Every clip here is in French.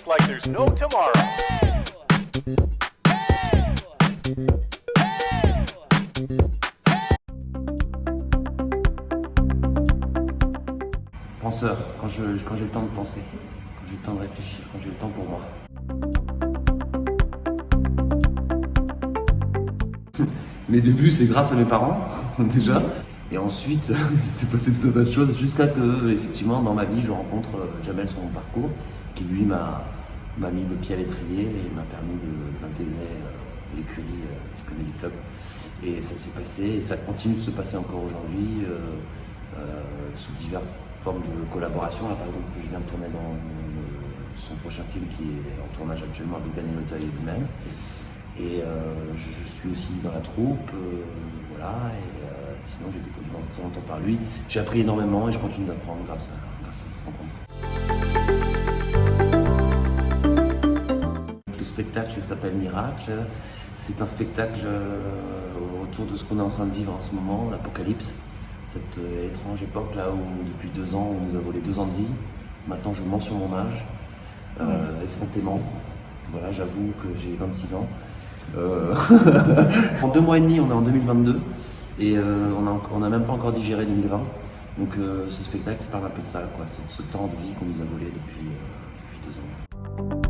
dance like there's no tomorrow. Penseur, quand j'ai le temps de penser, quand j'ai le temps de réfléchir, quand j'ai le temps pour moi. Mes débuts, c'est grâce à mes parents, déjà. Et ensuite, il s'est passé tout un tas de choses jusqu'à que, effectivement, dans ma vie, je rencontre Jamel sur mon parcours, qui lui m'a mis le pied à l'étrier et m'a permis d'intégrer l'écurie du Comedy Club. Et ça s'est passé, et ça continue de se passer encore aujourd'hui, sous diverses formes de collaboration. Là, par exemple, je viens de tourner dans son prochain film qui est en tournage actuellement avec Daniel Auteuil et lui-même. Et je suis aussi dans la troupe, voilà, et sinon j'ai été produit pendant très longtemps par lui. J'ai appris énormément et je continue d'apprendre grâce à cette rencontre. Le spectacle s'appelle Miracle. C'est un spectacle autour de ce qu'on est en train de vivre en ce moment, l'apocalypse. Cette étrange époque là où depuis 2 ans on nous a volé 2 ans de vie. Maintenant je mens sur mon âge, effrontément. Voilà, j'avoue que j'ai 26 ans. En 2 mois et demi, on est en 2022 et on n'a même pas encore digéré 2020. Donc ce spectacle parle un peu de ça, quoi. C'est ce temps de vie qu'on nous a volé depuis 2 ans.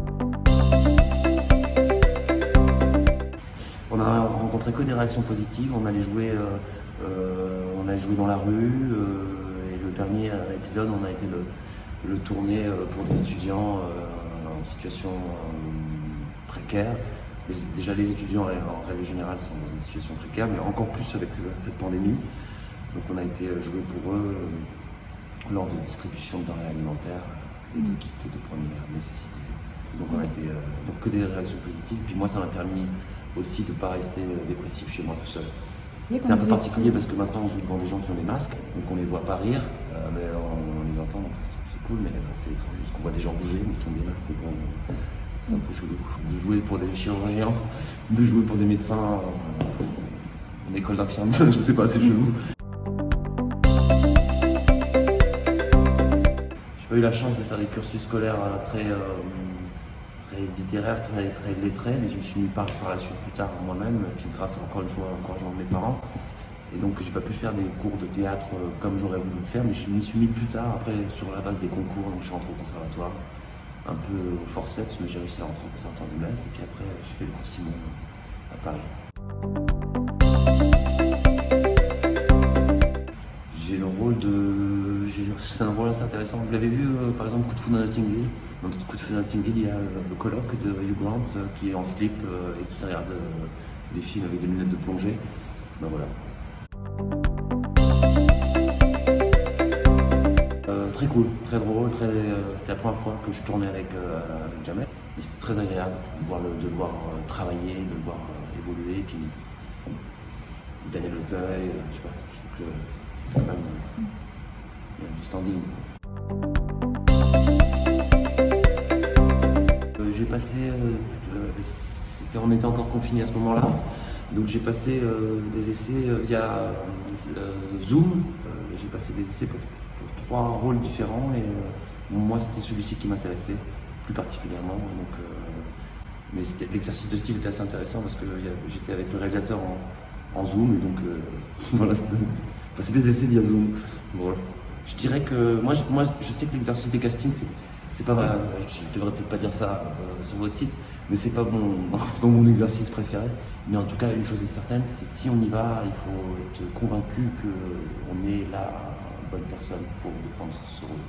On a rencontré que des réactions positives. On allait jouer dans la rue et le dernier épisode, on a été le tourner pour des étudiants en situation précaire. Déjà, les étudiants en règle générale sont dans une situation précaire, mais encore plus avec cette pandémie. Donc on a été joué pour eux lors de distribution de denrées alimentaires et de kits de première nécessité. Donc on a été que des réactions positives. Puis moi, ça m'a permis aussi de ne pas rester dépressif chez moi tout seul. C'est un peu particulier parce que maintenant on joue devant des gens qui ont des masques, donc on les voit pas rire, mais on les entend, donc c'est cool, mais c'est étrange parce qu'on voit des gens bouger mais qui ont des masques, donc c'est un peu chelou. De jouer pour des chirurgiens, de jouer pour des médecins en école d'infirmière, je sais pas, c'est chelou. J'ai pas eu la chance de faire des cursus scolaires très littéraires, très lettrés, mais je me suis mis par la suite plus tard moi-même, puis grâce encore une fois à l'encouragement de mes parents. Et donc j'ai pas pu faire des cours de théâtre comme j'aurais voulu le faire, mais je m'y suis mis plus tard, après sur la base des concours, donc je suis rentré au conservatoire, un peu au forceps, mais j'ai réussi à rentrer au conservatoire de Metz, et puis après j'ai fait le cours Simon à Paris. J'ai le rôle c'est un rôle assez intéressant. Vous l'avez vu par exemple Coup de foudre à Notting Hill. Dans Coup de foudre à Notting Hill, il y a le coloc de Hugh Grant qui est en slip et qui regarde des films avec des lunettes de plongée. Ben voilà. Très cool, très drôle, c'était la première fois que je tournais avec Jamel. Et c'était très agréable de le voir travailler, de le voir évoluer. Et puis Daniel Auteuil, je sais pas, je trouve que quand même il y a du standing. J'ai passé, on était encore confinés à ce moment-là, donc j'ai passé des essais via Zoom. J'ai passé des essais pour 3 rôles différents et moi c'était celui-ci qui m'intéressait plus particulièrement. Donc, mais l'exercice de style était assez intéressant parce que j'étais avec le réalisateur en Zoom et donc voilà, c'était des essais via Zoom. Voilà. Je dirais que moi je sais que l'exercice des castings c'est pas vrai, je devrais peut-être pas dire ça sur votre site, mais c'est pas mon exercice préféré. Mais en tout cas, une chose est certaine, c'est si on y va, il faut être convaincu qu'on est la bonne personne pour défendre ce rôle.